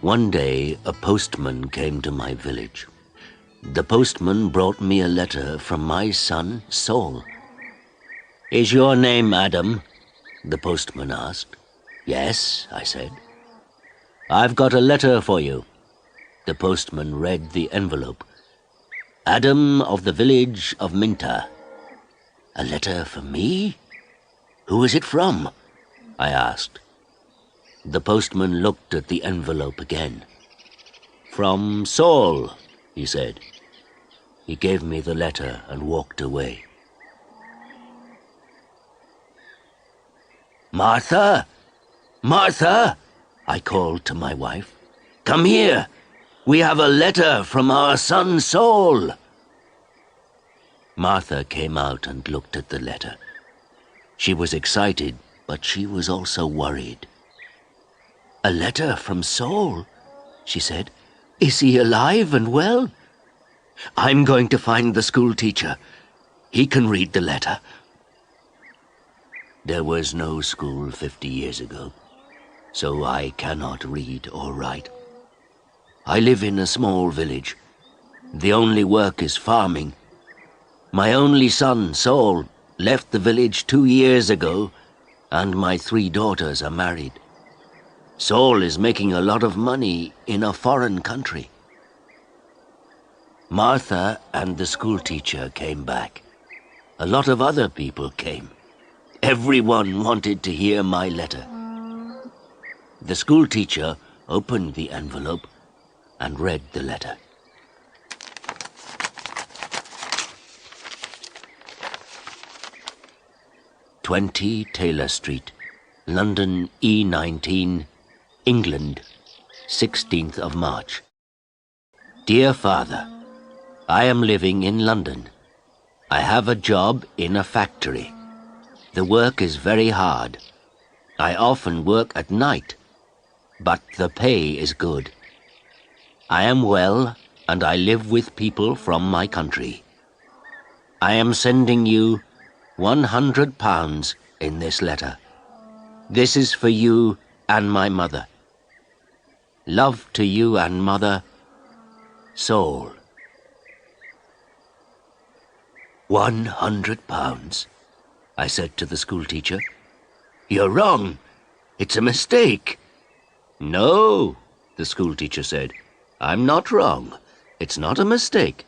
One day, a postman came to my village. The postman brought me a letter from my son, Saul. "Is your name Adam?" the postman asked. "Yes," I said. "I've got a letter for you." The postman read the envelope. "Adam of the village of Minta." "A letter for me? Who is it from?" I asked. The postman looked at the envelope again. "From Saul," he said. He gave me the letter and walked away. "Martha! Martha!" I called to my wife. "Come here! We have a letter from our son Saul." Martha came out and looked at the letter. She was excited, but she was also worried. "A letter from Saul?" she said. "Is he alive and well?" "I'm going to find the school teacher. He can read the letter." There was no school 50 years ago, so I cannot read or write. I live in a small village. The only work is farming. My only son, Saul, left the village 2 years ago, and my 3 daughters are married. Saul is making a lot of money in a foreign country. Martha and the school teacher came back. A lot of other people came. Everyone wanted to hear my letter. The school teacher opened the envelope and read the letter. "20 Taylor Street, London E19, England, 16th of March. Dear Father, I am living in London. I have a job in a factory. The work is very hard. I often work at night, but the pay is good. I am well, and I live with people from my country. I am sending you £100 in this letter. This is for you and my mother. Love to you and mother, Saul." £100, I said to the school teacher. "You're wrong. It's a mistake." "No," the school teacher said. "I'm not wrong. It's not a mistake.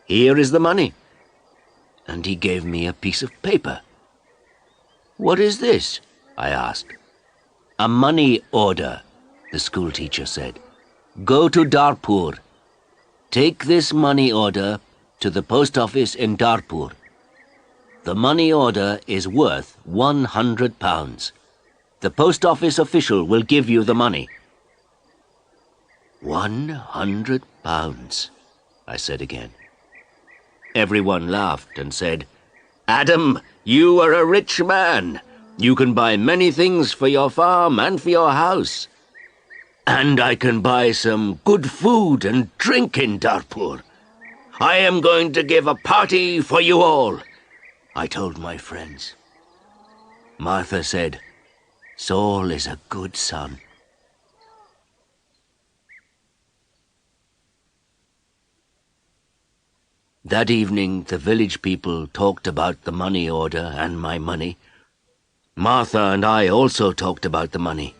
Here is the money." And he gave me a piece of paper. "What is this?" I asked. "A money order," the school teacher said. "Go to Darpur. Take this money order to the post office in Darpur. The money order is worth £100. The post office official will give you the money." £100, I said again. Everyone laughed and said, "Adam, you are a rich man. You can buy many things for your farm and for your house. And I can buy some good food and drink in Darpur. I am going to give a party for you all," I told my friends. Martha said, "Saul is a good son." That evening, the village people talked about the money order and my money. Martha and I also talked about the money.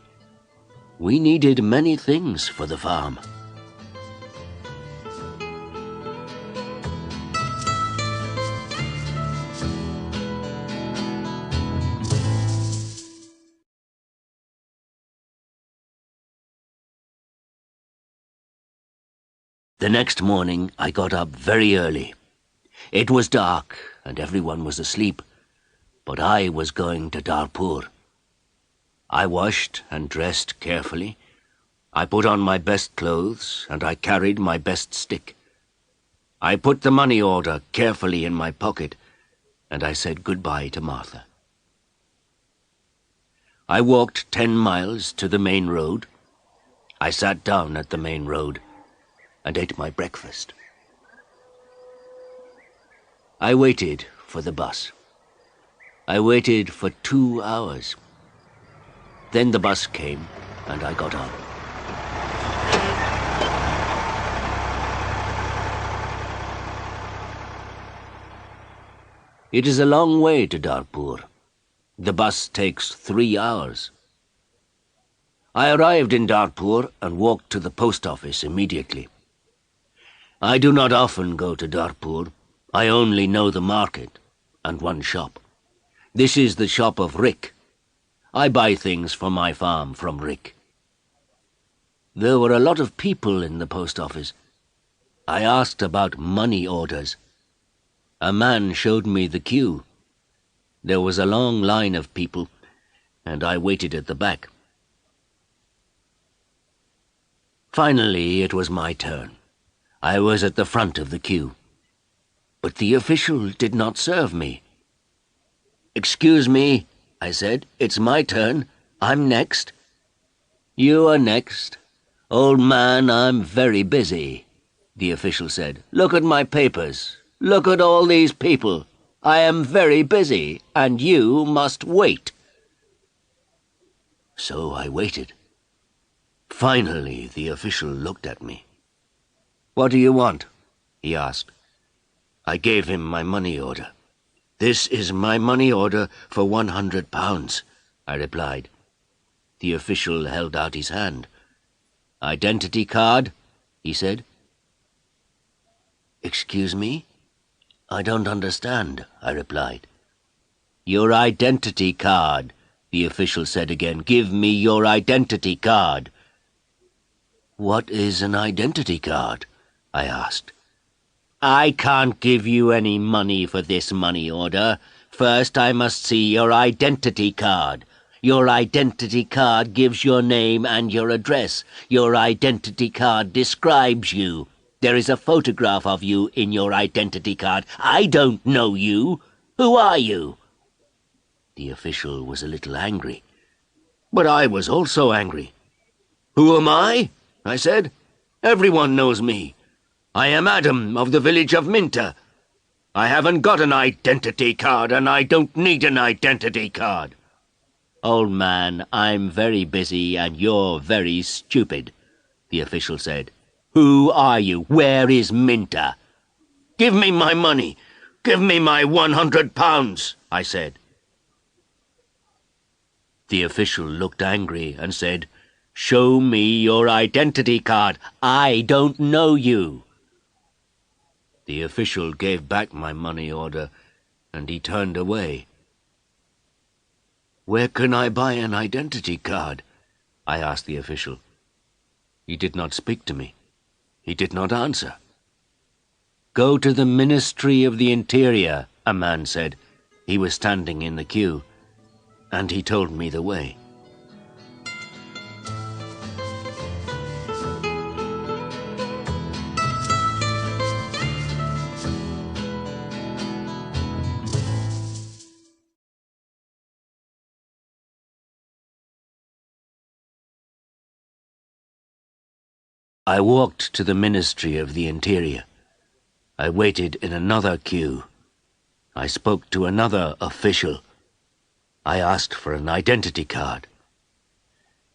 We needed many things for the farm. The next morning, I got up very early. It was dark and everyone was asleep, but I was going to Darpur. I washed and dressed carefully. I put on my best clothes and I carried my best stick. I put the money order carefully in my pocket and I said goodbye to Martha. I walked 10 miles to the main road. I sat down at the main road and ate my breakfast. I waited for the bus. I waited for 2 hours. Then the bus came and I got on. It is a long way to Darpur. The bus takes 3 hours. I arrived in Darpur and walked to the post office immediately. I do not often go to Darpur. I only know the market and one shop. This is the shop of Rick. I buy things for my farm from Rick. There were a lot of people in the post office. I asked about money orders. A man showed me the queue. There was a long line of people, and I waited at the back. Finally, it was my turn. I was at the front of the queue. But the official did not serve me. "Excuse me," I said. "It's my turn. I'm next." "You are next. Old man, I'm very busy," the official said. "Look at my papers. Look at all these people. I am very busy, and you must wait." So I waited. Finally, the official looked at me. "What do you want?" he asked. I gave him my money order. "This is my money order for £100, I replied. The official held out his hand. "Identity card?" he said. "Excuse me? I don't understand," I replied. "Your identity card," the official said again. "Give me your identity card." "What is an identity card?" I asked. "I can't give you any money for this money order. First, I must see your identity card. Your identity card gives your name and your address. Your identity card describes you. There is a photograph of you in your identity card. I don't know you. Who are you?" The official was a little angry. But I was also angry. "Who am I?" I said. "Everyone knows me. I am Adam of the village of Minta. I haven't got an identity card, and I don't need an identity card." "Old man, I'm very busy and you're very stupid," the official said. "Who are you? Where is Minta?" "Give me my money. Give me my £100, I said. The official looked angry and said, "Show me your identity card. I don't know you." The official gave back my money order, and he turned away. "Where can I buy an identity card?" I asked the official. He did not speak to me. He did not answer. "Go to the Ministry of the Interior," a man said. He was standing in the queue, and he told me the way. I walked to the Ministry of the Interior. I waited in another queue. I spoke to another official. I asked for an identity card.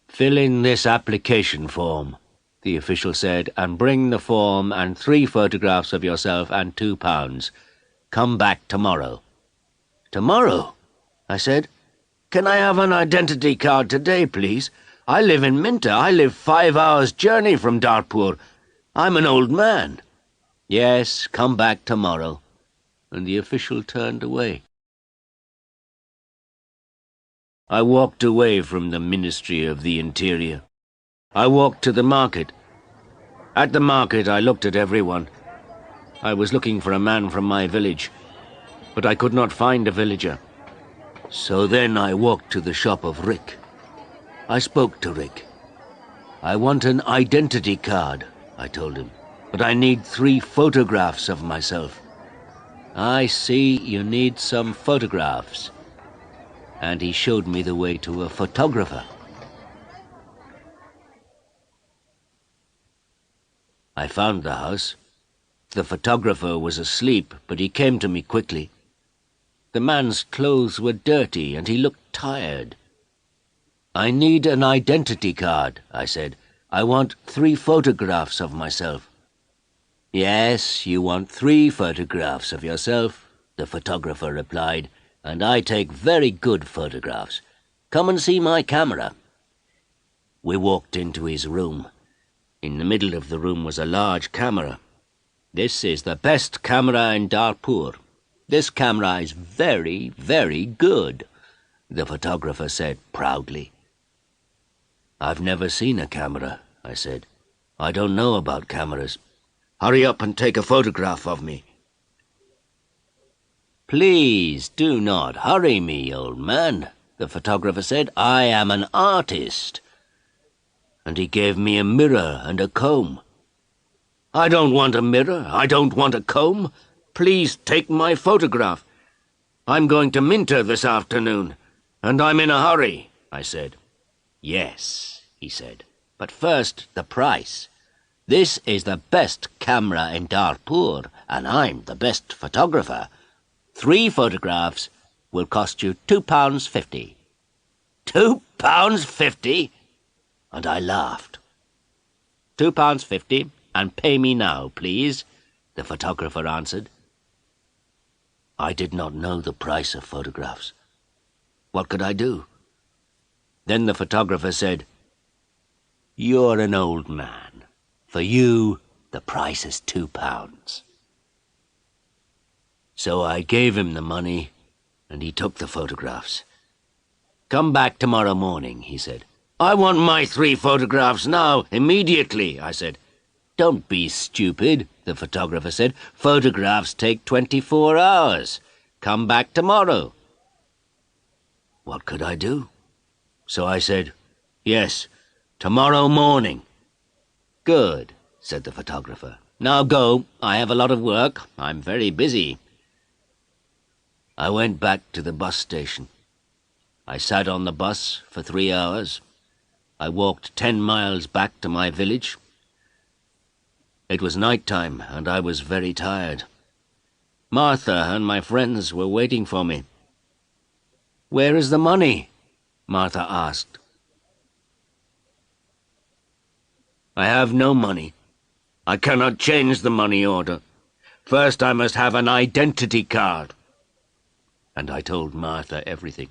"Fill in this application form," the official said, "and bring the form and 3 photographs of yourself and £2. Come back tomorrow." "Tomorrow?" I said. "Can I have an identity card today, please? I live in Minta. I live 5 hours' journey from Darpur. I'm an old man." "Yes, come back tomorrow." And the official turned away. I walked away from the Ministry of the Interior. I walked to the market. At the market, I looked at everyone. I was looking for a man from my village, but I could not find a villager. So then I walked to the shop of Rick. I spoke to Rick. "I want an identity card," I told him, "but I need 3 photographs of myself." "I see you need some photographs." And he showed me the way to a photographer. I found the house. The photographer was asleep, but he came to me quickly. The man's clothes were dirty, and he looked tired. "I need an identity card," I said. "I want 3 photographs of myself." "Yes, you want 3 photographs of yourself, the photographer replied, "and I take very good photographs. Come and see my camera." We walked into his room. In the middle of the room was a large camera. "This is the best camera in Darpur. This camera is very, very good," the photographer said proudly. "I've never seen a camera," I said. "I don't know about cameras. Hurry up and take a photograph of me." "Please do not hurry me, old man," the photographer said. "I am an artist." And he gave me a mirror and a comb. "I don't want a mirror. I don't want a comb. Please take my photograph. I'm going to Minter this afternoon, and I'm in a hurry," I said. "Yes," he said, "but first the price. This is the best camera in Darpur, and I'm the best photographer. 3 photographs will cost you £2.50. £2.50? And I laughed. £2.50, and pay me now, please, the photographer answered. I did not know the price of photographs. What could I do? Then the photographer said, "You're an old man. For you, the price is £2. So I gave him the money, and he took the photographs. "Come back tomorrow morning," he said. "I want my 3 photographs now, immediately," I said. "Don't be stupid," the photographer said. "Photographs take 24 hours. Come back tomorrow." What could I do? So I said, "Yes, tomorrow morning." "Good," said the photographer. "Now go. I have a lot of work. I'm very busy." I went back to the bus station. I sat on the bus for 3 hours. I walked 10 miles back to my village. It was night time, and I was very tired. Martha and my friends were waiting for me. "Where is the money?" Martha asked. "I have no money. I cannot change the money order. First I must have an identity card." And I told Martha everything.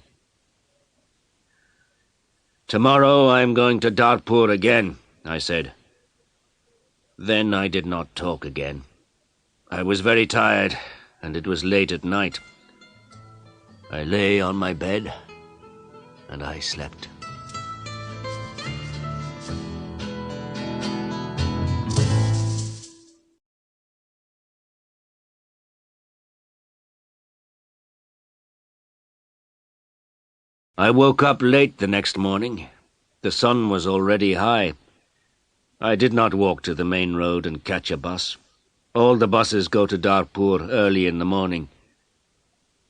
"Tomorrow I am going to Darpur again," I said. Then I did not talk again. I was very tired, and it was late at night. I lay on my bed, and I slept. I woke up late the next morning. The sun was already high. I did not walk to the main road and catch a bus. All the buses go to Darpur early in the morning.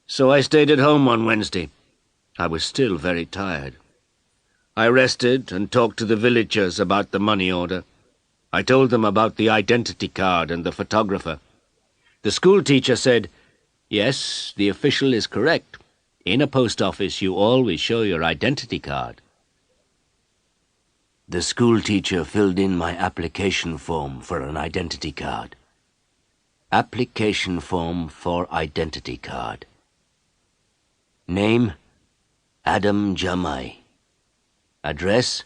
So I stayed at home on Wednesday. I was still very tired. I rested and talked to the villagers about the money order. I told them about the identity card and the photographer. The school teacher said, "Yes, the official is correct. In a post office, you always show your identity card." The school teacher filled in my application form for an identity card. Application form for identity card. Name, Adam Jamai. Address,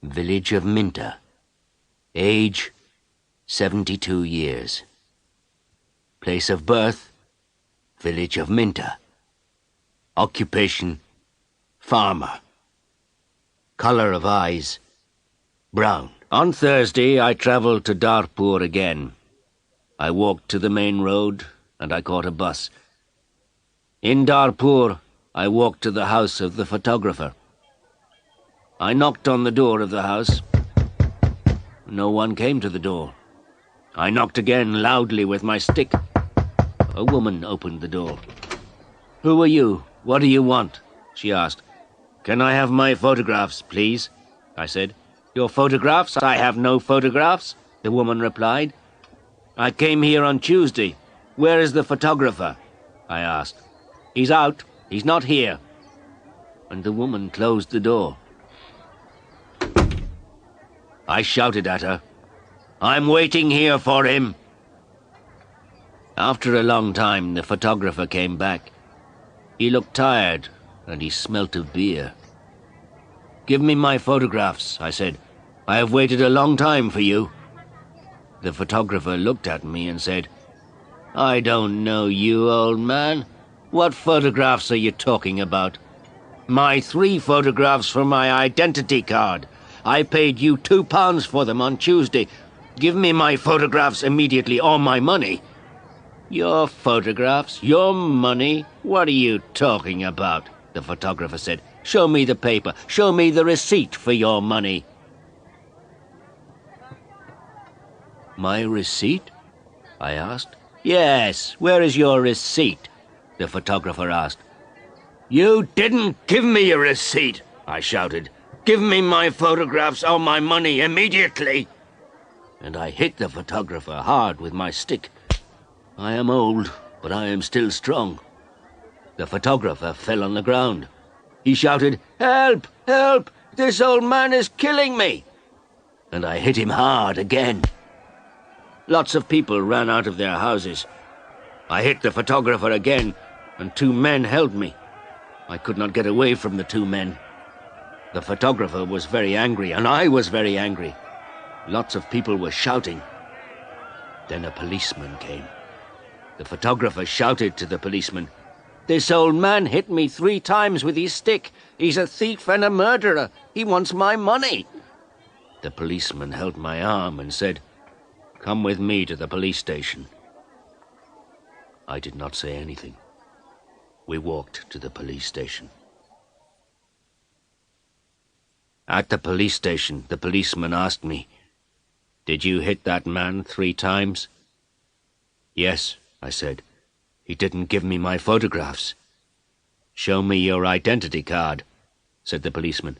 village of Minter. Age, 72 years. Place of birth, village of Minter. Occupation, farmer. Color of eyes, brown. On Thursday, I travelled to Darpur again. I walked to the main road, and I caught a bus. In Darpur, I walked to the house of the photographer. I knocked on the door of the house. No one came to the door. I knocked again loudly with my stick. A woman opened the door. "Who are you? What do you want?" she asked. "Can I have my photographs, please?" I said. "Your photographs? I have no photographs," the woman replied. "I came here on Tuesday. Where is the photographer?" I asked. "He's out. He's not here." And the woman closed the door. I shouted at her, "I'm waiting here for him." After a long time, the photographer came back. He looked tired, and he smelt of beer. "Give me my photographs," I said. "I have waited a long time for you." The photographer looked at me and said, "I don't know you, old man. What photographs are you talking about?" "My 3 photographs for my identity card. I paid you £2 for them on Tuesday. Give me my photographs immediately, or my money." "Your photographs? Your money? What are you talking about?" the photographer said. "Show me the paper. Show me the receipt for your money." "My receipt?" I asked. "Yes, where is your receipt?" the photographer asked. "You didn't give me a receipt," I shouted. "Give me my photographs or my money immediately." And I hit the photographer hard with my stick. I am old, but I am still strong. The photographer fell on the ground. He shouted, "Help! Help! This old man is killing me!" And I hit him hard again. Lots of people ran out of their houses. I hit the photographer again, and 2 men held me. I could not get away from the 2 men. The photographer was very angry, and I was very angry. Lots of people were shouting. Then a policeman came. The photographer shouted to the policeman, "This old man hit me 3 times with his stick. He's a thief and a murderer. He wants my money." The policeman held my arm and said, "Come with me to the police station." I did not say anything. We walked to the police station. At the police station, the policeman asked me, "Did you hit that man 3 times?" "Yes," I said. "He didn't give me my photographs." "Show me your identity card," said the policeman.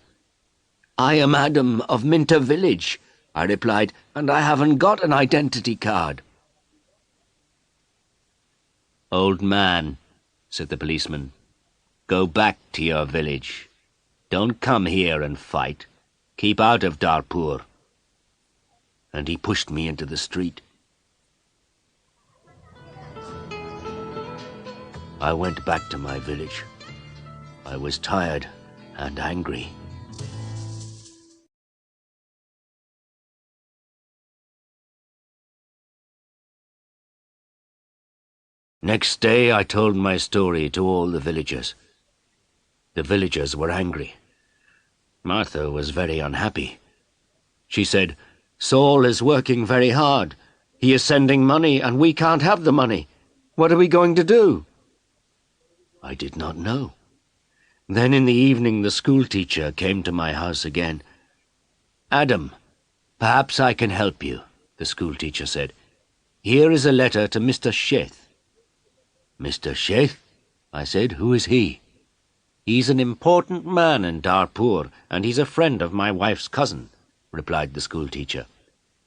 "I am Adam of Minter Village," I replied, "and I haven't got an identity card." "Old man," said the policeman, "go back to your village. Don't come here and fight. Keep out of Darpur." And he pushed me into the street. I went back to my village. I was tired and angry. Next day I told my story to all the villagers. The villagers were angry. Martha was very unhappy. She said, "Saul is working very hard. He is sending money and we can't have the money. What are we going to do?" I did not know. Then in the evening the schoolteacher came to my house again. "Adam, perhaps I can help you," the schoolteacher said. "Here is a letter to Mr. Sheth." "Mr. Sheth?" I said. "Who is he?" "He's an important man in Darpur, and he's a friend of my wife's cousin," replied the schoolteacher.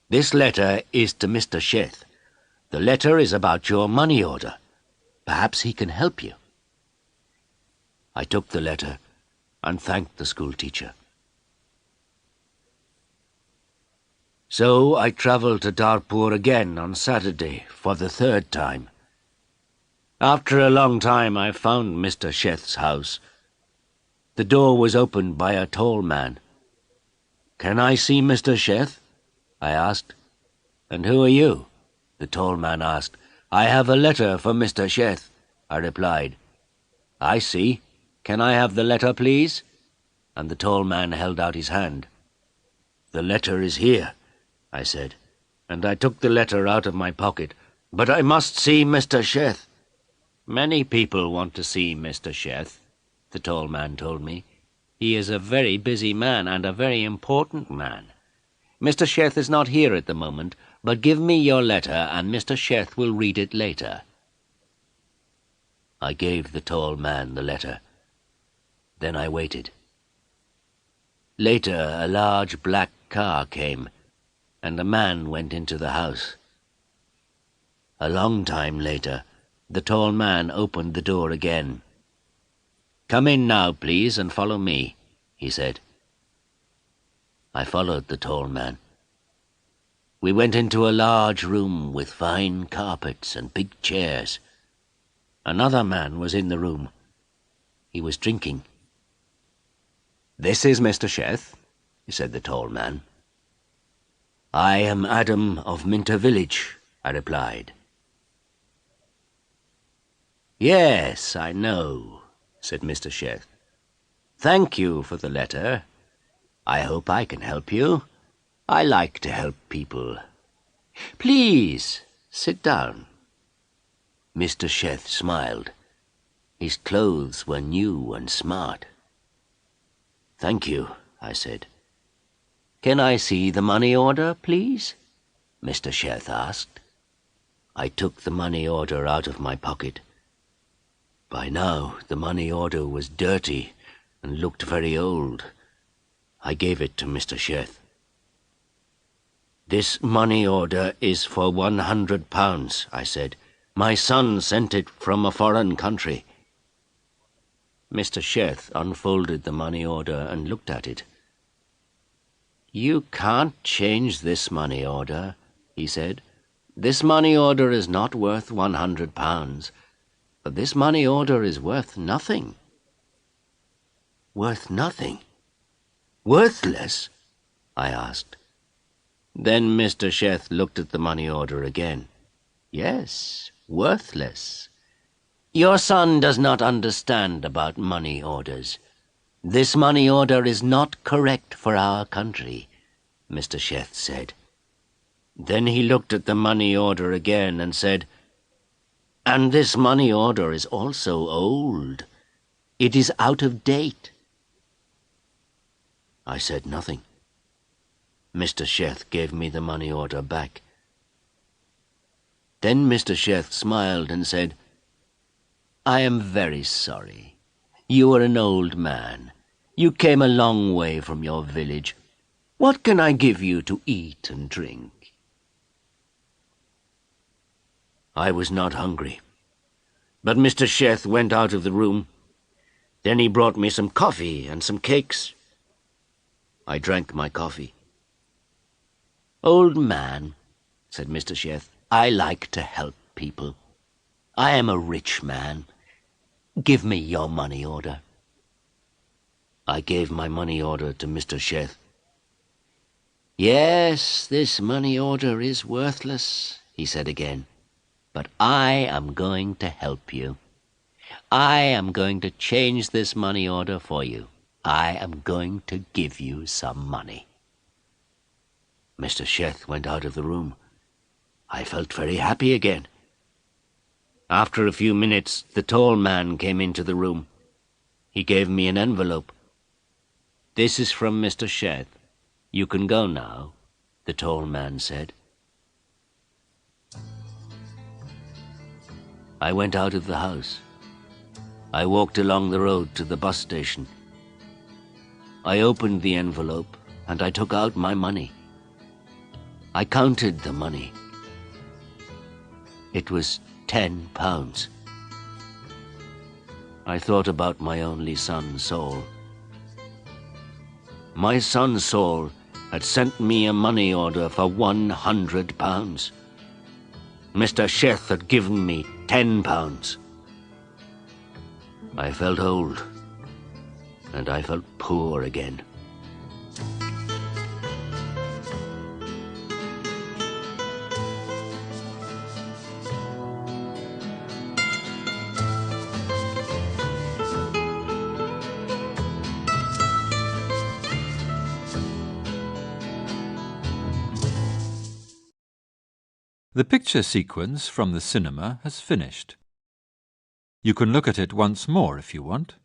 "This letter is to Mr. Sheth. The letter is about your money order. Perhaps he can help you." I took the letter and thanked the schoolteacher. So I travelled to Darpur again on Saturday for the 3rd time. After a long time I found Mr. Sheth's house. The door was opened by a tall man. "Can I see Mr. Sheth?" I asked. "And who are you?" the tall man asked. "I have a letter for Mr. Sheth," I replied. "I see. Can I have the letter, please?" And the tall man held out his hand. "The letter is here," I said, and I took the letter out of my pocket. "But I must see Mr. Sheth." "Many people want to see Mr. Sheth," the tall man told me. "He is a very busy man and a very important man. Mr. Sheth is not here at the moment, but give me your letter and Mr. Sheth will read it later." I gave the tall man the letter. Then I waited. Later, a large black car came, and a man went into the house. A long time later, the tall man opened the door again. "Come in now, please, and follow me," he said. I followed the tall man. We went into a large room with fine carpets and big chairs. Another man was in the room. He was drinking. "This is Mr. Sheth," said the tall man. "I am Adam of Minter Village," I replied. "Yes, I know," said Mr. Sheth. "Thank you for the letter. I hope I can help you. I like to help people. Please, sit down." Mr. Sheth smiled. His clothes were new and smart. "Thank you," I said. "Can I see the money order, please?" Mr. Sheth asked. I took the money order out of my pocket. By now the money order was dirty and looked very old. I gave it to Mr. Sheth. "This money order is for £100, I said. "My son sent it from a foreign country." Mr. Sheth unfolded the money order and looked at it. "You can't change this money order," he said. "This money order is not worth £100, but this money order is worth nothing." "Worth nothing? Worthless?" I asked. Then Mr. Sheth looked at the money order again. "Yes, worthless. Your son does not understand about money orders. This money order is not correct for our country," Mr. Sheth said. Then he looked at the money order again and said, "And this money order is also old. It is out of date." I said nothing. Mr. Sheth gave me the money order back. Then Mr. Sheth smiled and said, "I am very sorry. You are an old man. You came a long way from your village. What can I give you to eat and drink?" I was not hungry, but Mr. Sheth went out of the room. Then he brought me some coffee and some cakes. I drank my coffee. "Old man," said Mr. Sheth, "I like to help people. I am a rich man. Give me your money order." I gave my money order to Mr. Sheth. "Yes, this money order is worthless," he said again, "but I am going to help you. I am going to change this money order for you. I am going to give you some money." Mr. Sheth went out of the room. I felt very happy again. After a few minutes, the tall man came into the room. He gave me an envelope. "This is from Mr. Sheth. You can go now," the tall man said. I went out of the house. I walked along the road to the bus station. I opened the envelope and I took out my money. I counted the money. It was £10. I thought about my only son, Saul. My son, Saul, had sent me a money order for £100. Mr. Sheth had given me £10. I felt old, and I felt poor again. The picture sequence from the cinema has finished. You can look at it once more if you want.